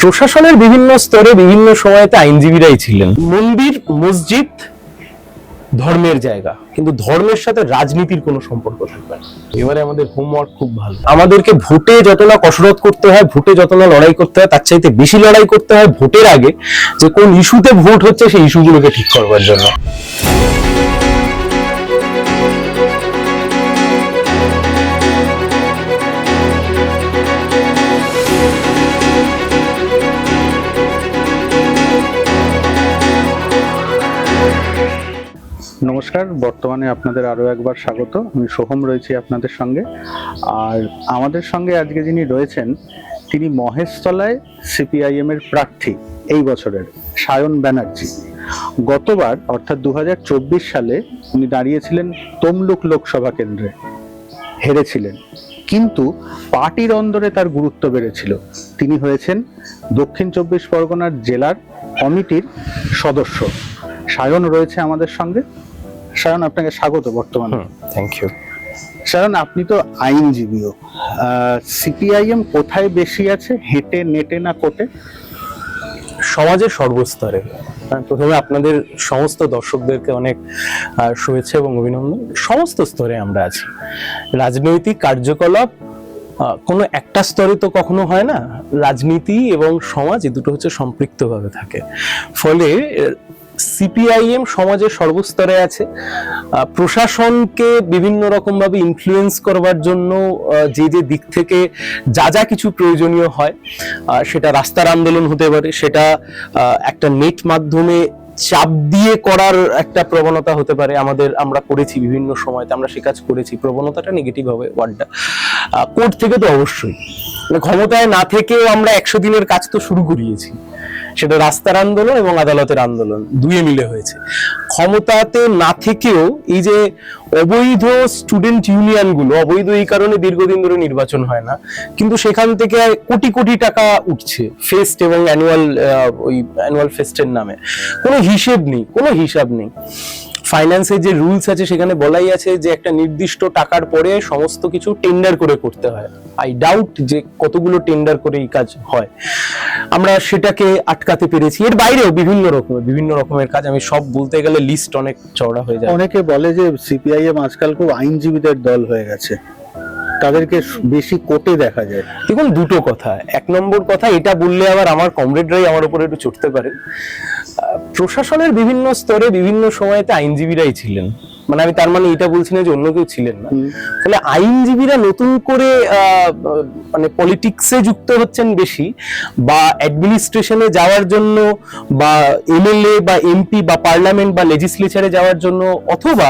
প্রশাসনের বিভিন্ন স্তরে বিভিন্ন সময়তে আইনজীবীরাই ছিলেন। মন্দির, মসজিদ ধর্মের জায়গা, কিন্তু ধর্মের সাথে রাজনীতির কোনো সম্পর্ক থাকবে না। এবারে আমাদের হোমওয়ার্ক খুব ভালো। আমাদেরকে ভোটে যত না কসরত করতে হয়, ভোটে যত না লড়াই করতে হয়, তার চাইতে বেশি লড়াই করতে হয় ভোটের আগে যে কোন ইস্যুতে ভোট হচ্ছে সেই ইস্যুগুলোকে ঠিক করবার জন্য। নমস্কার, বর্তমানে আপনাদের আরো একবার স্বাগত। আমি সোহম রয়েছি আপনাদের সঙ্গে। আর আমাদের সঙ্গে আজকে যিনি রয়েছেন তিনি মহেশতলায় সিপিআইএম এর প্রার্থী এই বছরের সায়ন ব্যানার্জি। গতবার অর্থাৎ 2024 সালে উনি দাঁড়িয়েছিলেন তমলুক লোকসভা কেন্দ্রে, হেরেছিলেন, কিন্তু পার্টির অন্দরে তার গুরুত্ব বেড়েছিল। তিনি হয়েছেন দক্ষিণ 24 পরগনার জেলার কমিটির সদস্য। সায়ন রয়েছে আমাদের সঙ্গে। সায়ন, আপনাকে স্বাগত বর্তমানে। Thank you. সায়ন, আপনি তো আইনজীবীও। সিপিআইএম কোথায় বেশি আছে, হেঁটে নেটে না কোটে? সমাজের সর্বস্তরে। প্রথমে আপনাদের সমস্ত দর্শকদেরকে অনেক শুভেচ্ছা এবং অভিনন্দন। সমস্ত স্তরে আমরা আছি। রাজনৈতিক কার্যকলাপ কোনো একটা স্তরে তো কখনো হয় না। রাজনীতি এবং সমাজ এই দুটো হচ্ছে সম্পৃক্তভাবে থাকে। ফলে সিপিআইএম সমাজের সর্বস্তরে আছে। প্রশাসনকে বিভিন্ন রকম ভাবে ইনফ্লুয়েন্স করবার জন্য যে যে দিক থেকে যা যা কিছু প্রয়োজনীয় হয়, সেটা রাস্তার আন্দোলন হতে পারে, সেটা একটা নেট মাধ্যমে চাপ দিয়ে করার একটা প্রবণতা হতে পারে। আমরা করেছি বিভিন্ন সময়তে, আমরা সে কাজ করেছি। প্রবণতাটা নেগেটিভ হবে ওয়ার্ডটা। কোর্ট থেকে তো অবশ্যই, ক্ষমতায় না থেকেও আমরা 100 দিনের কাজ তো শুরু করিয়েছি। সেটা রাস্তার আন্দোলন এবং আদালতের আন্দোলন দুয়ে মিলে হয়েছে। ক্ষমতাতে না থেকেও এই যে অবৈধ স্টুডেন্ট ইউনিয়ন গুলো, অবৈধ এই কারণে দীর্ঘদিন ধরে নির্বাচন হয় না, কিন্তু সেখান থেকে কোটি কোটি টাকা উঠছে ফেস্ট এবং অ্যানুয়াল ফেস্টের নামে। কোনো হিসাব নেই। ফাইন্যান্সের যে রুলস আছে সেখানে বলাই আছে যে একটা নির্দিষ্ট টাকার পরে সমস্ত কিছু টেন্ডার করে করতে হয়। আই ডাউট যে কতগুলো টেন্ডার করে এই কাজ হয়। আমরা সেটাকে আটকাতে পেরেছি। এর বাইরেও বিভিন্ন রকমের কাজ, আমি সব বলতে গেলে লিস্ট অনেক চওড়া হয়ে যায়। অনেকে বলে যে সিপিআইএম আজকাল খুব আইনজীবীদের দল হয়ে গেছে, তাদেরকে বেশি কোর্টে দেখা যায়। দেখুন, দুটো কথা। এক নম্বর কথা, এটা বললে আবার আমার কমরেডরাই আমার উপরে একটু চড়তে পারে। প্রশাসনের বিভিন্ন স্তরে বিভিন্ন সময়তে আইনজীবীরাই ছিলেন। মানে আমি তার মানে এটা বলছি না যে অন্য কেউ ছিলেন না। তাহলে আইনজীবীরা নতুন করে মানে পলিটিক্সে যুক্ত হচ্ছেন বেশি, বা অ্যাডমিনিস্ট্রেশনে যাওয়ার জন্য, বা এমএলএ বা এমপি বা পার্লামেন্ট বা লেজিসলেচারে যাওয়ার জন্য, অথবা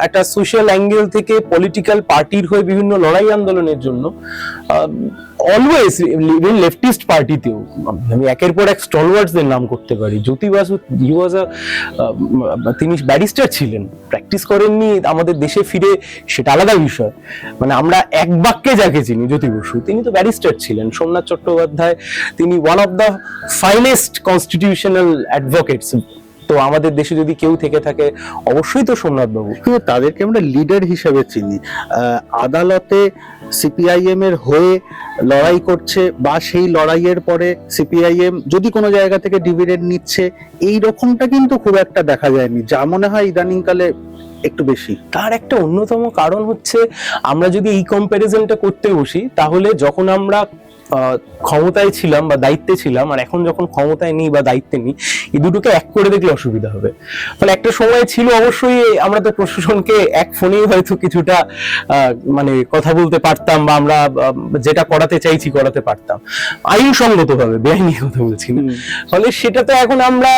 একটা সোশ্যাল অ্যাঙ্গেল থেকে পলিটিক্যাল পার্টির হয়ে বিভিন্ন লড়াই আন্দোলনের জন্য, অলওয়েজ ইভেন লেফটিস্ট পার্টিতেও আমি একের পর এক স্টলওয়ার্ডসদের নাম করতে পারি। জ্যোতি বাসু, তিনি ব্যারিস্টার ছিলেন, প্র্যাকটিস করেননি আমাদের দেশে ফিরে, সেটা আলাদা বিষয়। মানে আমরা এক বাক্যে যাকে চিনি, জ্যোতি বসু, তিনি তো ব্যারিস্টার ছিলেন। সোমনাথ চট্টোপাধ্যায়, তিনি one of the finest constitutional advocates. তো আমাদের দেশে যদি কেউ থেকে থাকে অবশ্যই তো সোমনাথ বাবু। কিন্তু তাদেরকে আমরা লিডার হিসেবে চিনি। আদালতে সিপিআইএম এর হয়ে লড়াই করছে, বা সেই লড়াইয়ের পরে সিপিআইএম যদি কোনো জায়গা থেকে ডিভিডেন্ড নিচ্ছে, এই রকমটা কিন্তু খুব একটা দেখা যায়নি, যা মনে হয় ইদানিংকালে একটু বেশি। তার একটা অন্যতম কারণ হচ্ছে, আমরা যদি এই কম্প্যারিজনটা করতে বসি, তাহলে যখন আমরা ক্ষমতায় ছিলাম বা দায়িত্বে ছিলাম, আর এখন যখন ক্ষমতায় নেই বা দায়িত্বে নেই, এই দুটোকে এক করে দেখলে অসুবিধা হবে। ফলে একটা সময় ছিল, অবশ্যই আমরা তো প্রশাসনকে এক ফোনেই হয়তো কিছুটা মানে কথা বলতে পারতাম, বা আমরা যেটা করাতে চাইছি করাতে পারতাম আইনসঙ্গতভাবে, বেআইনি কথা বলছি না। ফলে সেটা তো এখন আমরা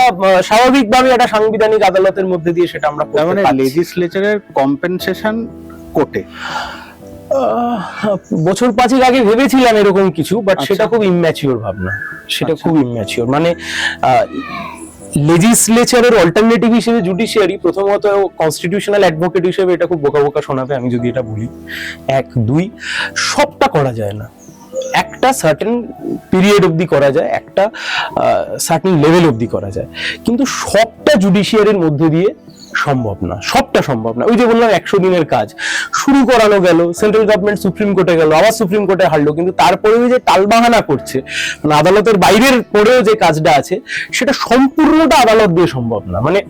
স্বাভাবিকভাবে একটা সাংবিধানিক আদালতের মধ্যে দিয়ে সেটা আমরা করতে পারছি। মানে লেজিসলেচারের কম্পেনসেশন কোর্টে বছর 5 আগে ভেবেছিলাম এরকম কিছু, বাট সেটা খুব ইম্যাচিওর ভাবনা। সেটা খুব ইম্যাচিওর। মানে লেজিসলেচারের অল্টারনেটিভ হিসেবে জুডিশিয়ারি, প্রথমত কনস্টিটিউশনাল অ্যাডভোকেট হিসেবে এটা খুব বোকা বোকা শোনাবে আমি যদি এটা বলি। 1, 2 সবটা করা যায় না। একটা সার্টেন পিরিয়ড অবধি করা যায়, একটা সার্টেন লেভেল অবধি করা যায়, কিন্তু সবটা জুডিশিয়ারির মধ্যে দিয়ে সম্ভব না, সবটা সম্ভব না। ওই যে বললাম 100 দিনের কাজ শুরু করানো গেল, সেন্ট্রাল গভর্নমেন্ট সুপ্রিম কোর্টে গেল, আবার সুপ্রিম কোর্টে হারলো, কিন্তু তারপরেও যে টালবাহানা করছে, মানে আদালতের বাইরের পরেও যে কাজটা আছে সেটা সম্পূর্ণটা আদালত দিয়ে সম্ভব না। মানে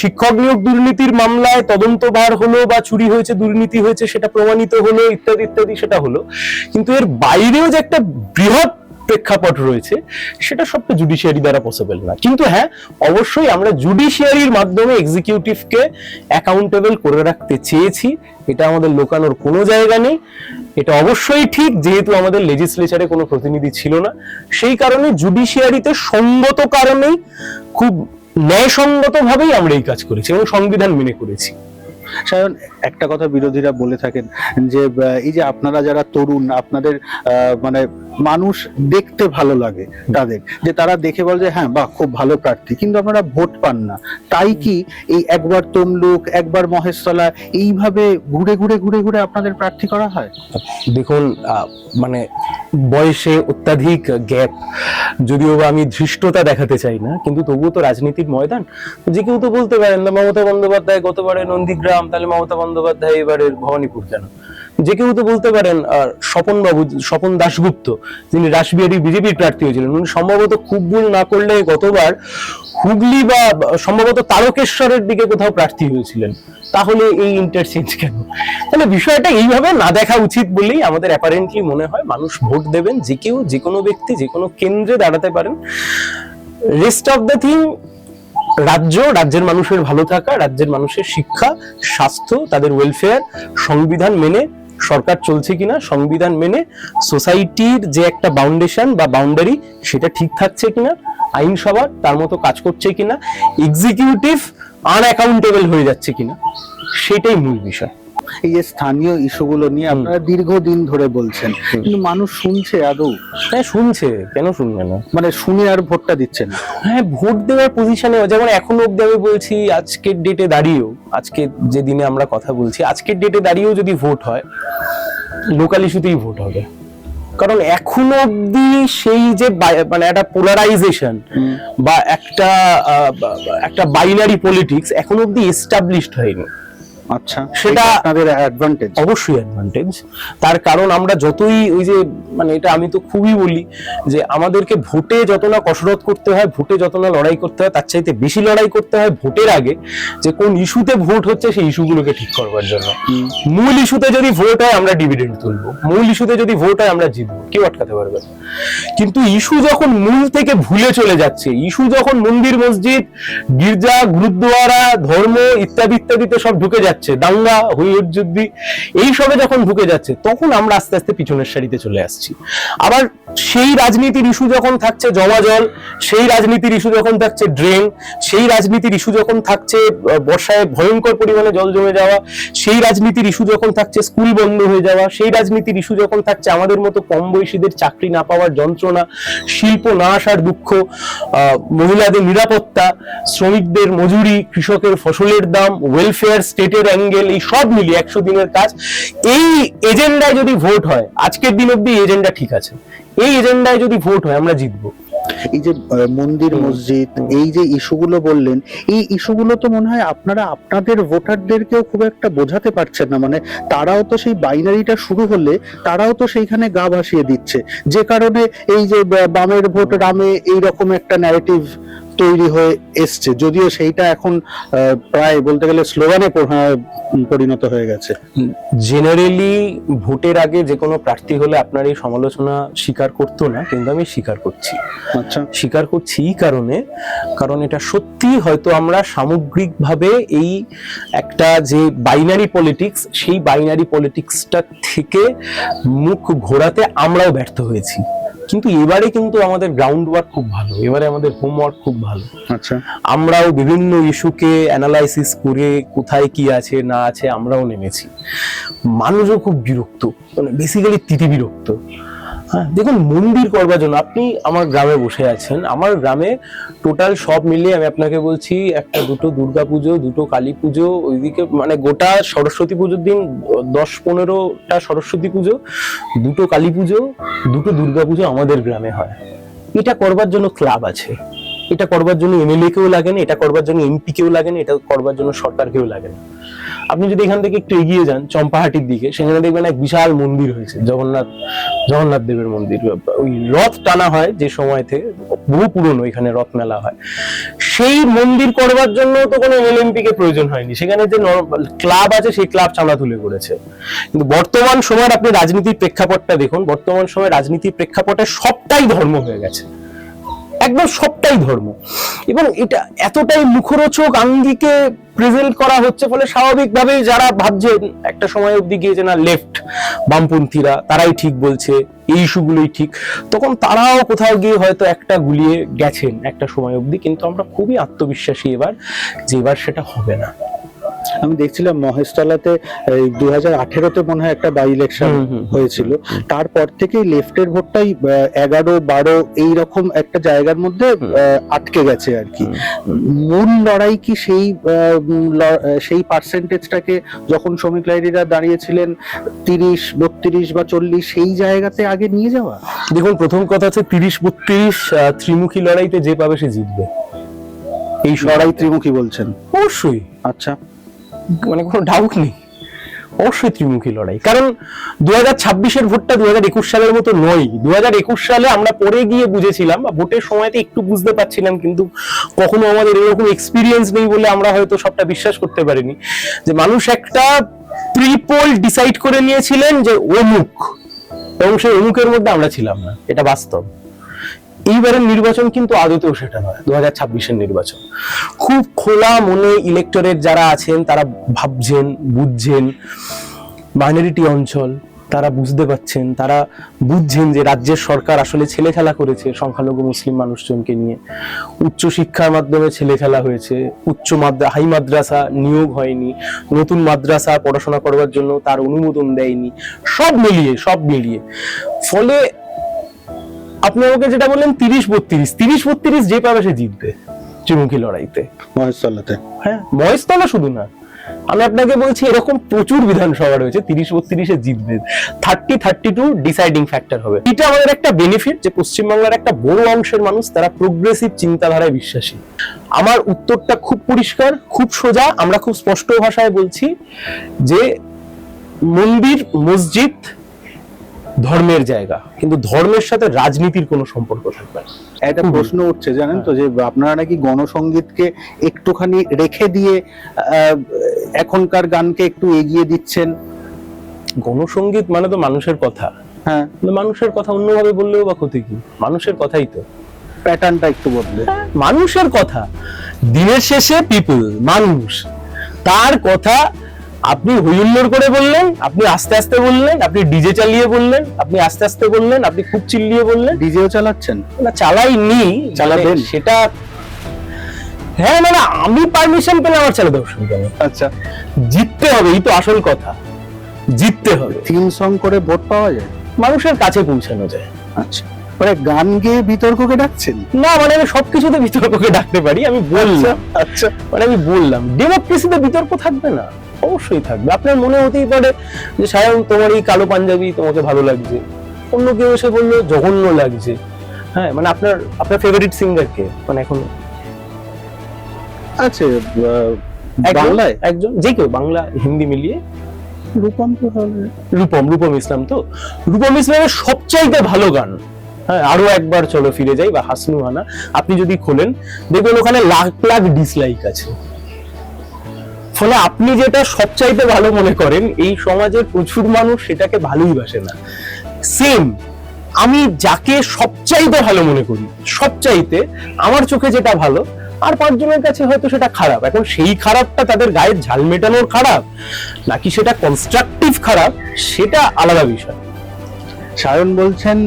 শিক্ষক নিয়োগ দুর্নীতির মামলায় তদন্তভার হলো বা চুরি হয়েছে, দুর্নীতি হয়েছে, সেটা প্রমাণিত হলো, ইত্যাদি ইত্যাদি, সেটা হলো, কিন্তু এর বাইরেও যে একটা বৃহৎ প্রেক্ষাপট রয়েছে সেটা সবটা জুডিশিয়ারি দ্বারা পসিবল না। কিন্তু হ্যাঁ, অবশ্যই আমরা জুডিশিয়ারির মাধ্যমে এক্সিকিউটিভকে অ্যাকাউন্টেবল করে রাখতে চেয়েছি, এটা আমাদের লোকানোর কোনো জায়গা নেই। এটা অবশ্যই ঠিক, যেহেতু আমাদের লেজিসলেচারে কোনো প্রতিনিধি ছিল না, সেই কারণে জুডিশিয়ারিতে সঙ্গত কারণেই, খুব ন্যায়সঙ্গত ভাবেই আমরা এই কাজ করেছি এবং সংবিধান মেনে করেছি। সায়ন, একটা কথা বিরোধীরা বলে থাকেন যে এই যে আপনারা যারা তরুণ, আপনাদের মানে মানুষ দেখতে ভালো লাগে তাদের, যে তারা দেখে বলে যে হ্যাঁ বাহ খুব ভালো প্রার্থী, কিন্তু আপনারা ভোট পান না। তাই কি এই একবার তমলুক, একবার মহেশতলা, এইভাবে ঘুরে ঘুরে ঘুরে ঘুরে আপনাদের প্রার্থী করা হয়? দেখুন, মানে বয়সে অত্যাধিক গ্যাপ, যদিও বা আমি ধৃষ্টতা দেখাতে চাই না, কিন্তু তবুও তো রাজনীতির ময়দান। যে কেউ তো বলতে পারেন না, মমতা বন্দ্যোপাধ্যায় গতবারে নন্দীগ্রাম, তাহলে মমতা বন্দ্যোপাধ্যায় এবারের ভবানীপুর কেন? যে কেউ তো বলতে পারেন স্বপন দাশগুপ্ত, যিনি রাসবিহারী বিজেপির প্রার্থী হয়েছিলেন, উনি সম্ভবত খুব ভুল না করলে গতবার হুগলি বা সম্ভবত তারকেশ্বরের দিকে কোথাও প্রার্থী হয়েছিলেন, তাহলে এই ইন্টারচেঞ্জ কেন? তাহলে বিষয়টা এইভাবে না দেখা উচিত বলেই আমাদের অ্যাপারেন্টলি মনে হয়। মানুষ ভোট দেবেন, যে কেউ, যে কোনো ব্যক্তি যে কোনো কেন্দ্রে দাঁড়াতে পারেন। রেস্ট অফ দ্য থিং, রাজ্যের মানুষের ভালো থাকা, রাজ্যের মানুষের শিক্ষা, স্বাস্থ্য, তাদের ওয়েলফেয়ার, সংবিধান মেনে সরকার চলছে কিনা, সংবিধান মেনে সোসাইটির যে একটা ফাউন্ডেশন বা বাউন্ডারি সেটা ঠিক থাকছে কিনা, আইনসভা তার মতো কাজ করছে কিনা, এক্সিকিউটিভ আনঅ্যাকাউন্টেবল হয়ে যাচ্ছে কিনা, সেটাই মূল বিষয়। এই যে স্থানীয় ইস্যুগুলো নিয়ে আপনারা দীর্ঘদিন ধরে বলছেন, কিন্তু মানুষ শুনছে আদৌ? হ্যাঁ শুনছে, কেন শুনবে না? মানে শুনে আর ভোটটা দিচ্ছে না। হ্যাঁ, ভোট দেওয়ার পজিশনে, যেমন এখনো অব্দি আমি বলছি, আজকের ডেটে দাঁড়িয়েও, আজকে যে দিনে আমরা কথা বলছি, আজকের ডেটে দাঁড়িয়েও যদি ভোট হয়, লোকাল ইস্যুতেই ভোট হবে। কারণ এখনো অব্দি সেই যে মানে একটা পোলারাইজেশন বা একটা বাইনারি পলিটিক্স এখনো অব্দি এস্টাবলিশড হয়নি। আচ্ছা, সেটা আপনাদের অ্যাডভান্টেজ। অবশ্যই অ্যাডভান্টেজ। তার কারণ আমরা যতই ওই যে, মানে এটা আমি তো খুবই বলি যে আমাদেরকে ভোটে যত না কসরত করতে হয়, ভোটে যত না লড়াই করতে হয়, তার চাইতে বেশি লড়াই করতে হয় ভোটের আগে যে কোন ইস্যুতে ভোট হচ্ছে সেই ইস্যুগুলোকে ঠিক করবার জন্য। মূল ইস্যুতে যদি ভোট হয় আমরা ডিভিডেন্ড তুলবো, মূল ইস্যুতে যদি ভোট হয় আমরা জিতবো, কেউ আটকাতে পারবে না। কিন্তু ইস্যু যখন মূল থেকে ভুলে চলে যাচ্ছে, ইস্যু যখন মন্দির, মসজিদ, গির্জা, গুরুদ্বারা, ধর্ম ইত্যাদি ইত্যাদিতে সব ঢুকে যাচ্ছে, দাঙ্গা, হুইয়ুজ্জুদ্দি, এই সবে যখন ঢুকে যাচ্ছে, তখন আমরা আস্তে আস্তে পিছনের সারিতে চলে আসছি। আবার সেই রাজনীতির ইস্যু যখন থাকছে জমা জল, সেই রাজনীতির ইস্যু যখন থাকছে ড্রেন, সেই রাজনীতির ইস্যু যখন থাকছে বর্ষায় ভয়ঙ্কর পরিমাণে জল জমে যাওয়া, সেই রাজনীতির ইস্যু যখন থাকছে স্কুল বন্ধ হয়ে যাওয়া, সেই রাজনীতির ইস্যু যখন থাকছে আমাদের মতো কম বয়সীদের চাকরি না পাওয়ার যন্ত্রণা, শিল্প না আসার দুঃখ, মহিলাদের নিরাপত্তা, শ্রমিকদের মজুরি, কৃষকের ফসলের দাম, ওয়েলফেয়ার, স্টেটের অ্যাঙ্গেল, এই সব মিলিয়ে 100 দিনের কাজ, এই এজেন্ডায় যদি ভোট হয়, আজকের দিন অব্দি এজেন্ডা ঠিক আছে, এই এজেন্ডায় যদি ভোট হয় আমরা জিতবো। এই যে মন্দির, মসজিদ, এই যে ইস্যুগুলো বললেন, এই ইস্যুগুলো তো মনে হয় আপনারা আপনাদের ভোটারদেরকেও খুব একটা বোঝাতে পারছেন না। মানে তারাও তো সেই বাইনারিটা শুরু হলে তারাও তো সেইখানে গা ভাসিয়ে দিচ্ছে, যে কারণে এই যে বামের ভোট রামে, এইরকম একটা ন্যারেটিভ তৈরি হয়ে এসছে, যদিও সেইটা এখন প্রায় বলতে গেলে স্লোগানে পরিণত হয়ে গেছে। জেনারেলি ভোটের আগে যে কোনো প্রার্থী হলে আপনার এই সমালোচনা স্বীকার করতো না, কিন্তু আমি স্বীকার করছি। আচ্ছা, স্বীকার করছি এই কারণ এটা সত্যি, হয়তো আমরা সামগ্রিকভাবে এই একটা যে বাইনারি পলিটিক্স, সেই বাইনারি পলিটিক্সটা থেকে মুখ ঘোরাতে আমরাও ব্যর্থ হয়েছি। কিন্তু এবারে কিন্তু আমাদের গ্রাউন্ড ওয়ার্ক খুব ভালো, এবারে আমাদের হোমওয়ার্ক খুব ভালো। আচ্ছা, আমরাও বিভিন্ন ইস্যুকে অ্যানালাইসিস করে কোথায় কি আছে না আছে আমরাও নেমেছি। মানুষও খুব বিরক্ত, মানে বেসিক্যালি বিরক্ত। হ্যাঁ, দেখুন, মন্দির করবার জন্য আপনি আমার গ্রামে বসে আছেন, আমার গ্রামে টোটাল সব মিলিয়ে আমি আপনাকে বলছি, একটা দুটো দুর্গা পুজো, দুটো কালী পুজো, ওইদিকে মানে গোটা সরস্বতী পুজোর দিন 10-15টা সরস্বতী পুজো, দুটো কালী পুজো, দুটো দুর্গা পুজো আমাদের গ্রামে হয়। এটা করবার জন্য ক্লাব আছে, এটা করবার জন্য এমএলএ কেও লাগে না, এটা করবার জন্য এমপি কেও লাগে না, এটা করবার জন্য সরকারকেও লাগে না। আপনি যদি এখান থেকে একটু এগিয়ে যান চম্পাহাটির দিকে, সেখানে দেখবেন এক বিশাল মন্দির হয়েছে, জগন্নাথ দেবের মন্দির। ওই রথ টানা হয় যে সময় থেকে, বহু পুরনো, এখানে রথ মেলা হয়। সেই মন্দির করবার জন্য তো কোনো এমএলএমপি কে প্রয়োজন হয়নি, সেখানে যে ক্লাব আছে সেই ক্লাব চাঁদা তুলে করেছে। কিন্তু বর্তমান সময়ের আপনি রাজনীতির প্রেক্ষাপটটা দেখুন, বর্তমান সময়ে রাজনীতির প্রেক্ষাপটে সবটাই ধর্ম হয়ে গেছে, একদম সবটাই ধর্ম। এবং এটা এতটাই মুখরোচক আঙ্গিকে প্রেজেন্ট করা হচ্ছে, ফলে স্বাভাবিকভাবে যারা ভাবছেন একটা সময় অবধি গিয়ে যে না লেফট বামপন্থীরা তারাই ঠিক বলছে, এই ইস্যুগুলোই ঠিক, তখন তারাও কোথাও গিয়ে হয়তো একটা গুলিয়ে গেছেন একটা সময় অবধি। কিন্তু আমরা খুবই আত্মবিশ্বাসী এবার যে এবার সেটা হবে না। আমি দেখছিলাম মহেশতলাতে 2018-তে মনে হয় একটা বাই ইলেকশন হয়েছিল, তারপর থেকেই লেফটের ভোটটাই 11-12 এইরকম একটা জায়গার মধ্যে আটকে গেছে আর কি। মূল লড়াই কি সেই পার্সেন্টেজটাকে যখন শ্রমিক লাইরিরা দাঁড়িয়েছিলেন 30-32 বা 40 সেই জায়গাতে আগে নিয়ে যাওয়া? দেখুন, প্রথম কথা হচ্ছে 30-32 ত্রিমুখী লড়াইতে যে পাবে সে জিতবে। এই লড়াই ত্রিমুখী বলছেন? অবশ্যই, আচ্ছা, মানে কোনো ডাউট নেই, অবশ্যই ত্রিমুখী লড়াই। কারণ 2026-এর ভোটটা 2021 সালের মতো নয়। 2021 সালে আমরা পরে গিয়ে বুঝেছিলাম, বা ভোটের সময়তে একটু বুঝতে পারছিলাম, কিন্তু কখনো আমাদের এরকম এক্সপিরিয়েন্স নেই বলে আমরা হয়তো সবটা বিশ্বাস করতে পারিনি, যে মানুষ একটা প্রিপোল ডিসাইড করে নিয়েছিলেন যে অমুক, এবং সেই অমুকের মধ্যে আমরা ছিলাম না, এটা বাস্তব। এইবারের নির্বাচন কিন্তু আদতেও সেটা নয়। 2026-এর নির্বাচন খুব খোলা মনে ইলেক্টরেট যারা আছেন তারা ভাবছেন, বুঝছেন, মাইনরিটি অঞ্চল তারা বুঝতে পারছেন, তারা বুঝছেন যে রাজ্যের সরকার আসলে ছেলে খেলা করেছে সংখ্যালঘু মুসলিম মানুষজনকে নিয়ে। উচ্চ শিক্ষার মাধ্যমে ছেলে খেলা হয়েছে, হাই মাদ্রাসা নিয়োগ হয়নি, নতুন মাদ্রাসা পড়াশোনা করবার জন্য তার অনুমোদন দেয়নি, সব মিলিয়ে ফলে আপনি আমাকে যেটা বললেন 30-32 যে পাবে সে জিতবে ত্রিমুখী লড়াইতে মহেশতলাতে। হ্যাঁ, মহেশতলা শুধু না, আমি আপনাকে বলছি এরকম প্রচুর বিধানসভা রয়েছে 30-32-এ জিতবে। 30-32 ডিসাইডিং ফ্যাক্টর হবে। এটা আমাদের একটা বেনিফিট যে পশ্চিমবাংলার একটা বড় অংশের মানুষ তারা প্রোগ্রেসিভ চিন্তাধারায় বিশ্বাসী। আমার উত্তরটা খুব পরিষ্কার, খুব সোজা, আমরা খুব স্পষ্ট ভাষায় বলছি যে মন্দির মসজিদ ধর্মের জায়গা, কিন্তু ধর্মের সাথে রাজনীতির কোনো সম্পর্ক থাকবে না। একটা প্রশ্ন উঠছে জানেন তো, যে আপনারা নাকি গণসঙ্গীতকে একটুখানি রেখে দিয়ে এখনকার গানকে একটু এগিয়ে দিচ্ছেন। গণসঙ্গীত মানে তো মানুষের কথা। হ্যাঁ, মানুষের কথা অন্যভাবে বললেও বা ক্ষতি কি? মানুষের কথাই তো, প্যাটার্নটা একটু বদলে। মানুষের কথা, দিনের শেষে পিপল, মানুষ, তার কথা আপনি হুইল্লোড় করে বললেন, আপনি আস্তে আস্তে বললেন, আপনি ডিজে চালিয়ে বললেন, আপনি আস্তে আস্তে বললেন, আপনি খুব চিল্লিয়ে বললেন। ডিজেও চালাচ্ছেন? না, চালাইনি, চালাবেন সেটা। হ্যাঁ, না আমি পারমিশন পেলে আমার চালাতে অসুবিধা নেই। আচ্ছা, জিততে হবে, এই তো আসল কথা, জিততে হবে। থিম সং করে ভোট পাওয়া যায়, মানুষের কাছে পৌঁছানো যায়। আচ্ছা, মানে গান গেয়ে বিতর্ককে ডাকছেন? না, মানে আমি সবকিছুতে বিতর্ককে ডাকতে পারি, আমি বললাম। আচ্ছা, মানে আমি বললাম ডেমোক্রেসিতে বিতর্ক থাকবে না, অবশ্যই থাকবে। আপনার মনে হতেই পারে যে সায়ন তোমার এই কালো পাঞ্জাবি তোমাকে ভালো লাগছে, অন্য কেউ এসে বললো জঘন্য লাগছে। হ্যাঁ, মানে আপনার ফেভারিট সিঙ্গার কে মানে এখন আছে বাংলায়? একজন, যে কেউ, বাংলা হিন্দি মিলিয়ে। রূপম ইসলাম। তো রূপম ইসলামের সবচাইতে ভালো গান, হ্যাঁ, আরো একবার চলো ফিরে যাই বা হাসনু হানা, আপনি যদি খোলেন দেখবেন ওখানে লাখ লাখ ডিসলাইক আছে। ফলে আপনি যেটা সবচাইতে ভালো মনে করেন, এই সমাজের প্রচুর মানুষ সেটাকে ভালোই বাসে না। সেম, আমি যাকে সবচাইতে ভালো মনে করি, সবচাইতে আমার চোখে যেটা ভালো, আর 5 জনের কাছে হয়তো সেটা খারাপ। এখন সেই খারাপটা তাদের গায়ের ঝাল মেটানোর খারাপ নাকি সেটা কনস্ট্রাকটিভ খারাপ, সেটা আলাদা বিষয়। সায়ন বলছেন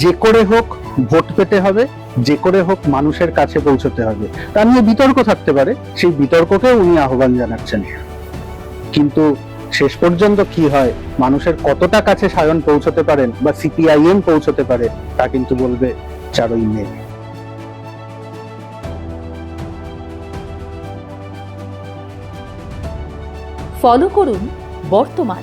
যে করে হোক ভোট পেতে হবে, যে করে হোক মানুষের কাছে পৌঁছতে হবে। তা নিয়ে বিতর্ক থাকতে পারে, সেই বিতর্ককে উনি আহ্বান জানাচ্ছেন। কিন্তু শেষ পর্যন্ত কি হয়, মানুষের কতটা কাছে সায়ন পৌঁছতে পারেন বা সিপিআইএম পৌঁছতে পারে, তা কিন্তু বলবে 4ই মে। ফলো করুন বর্তমান।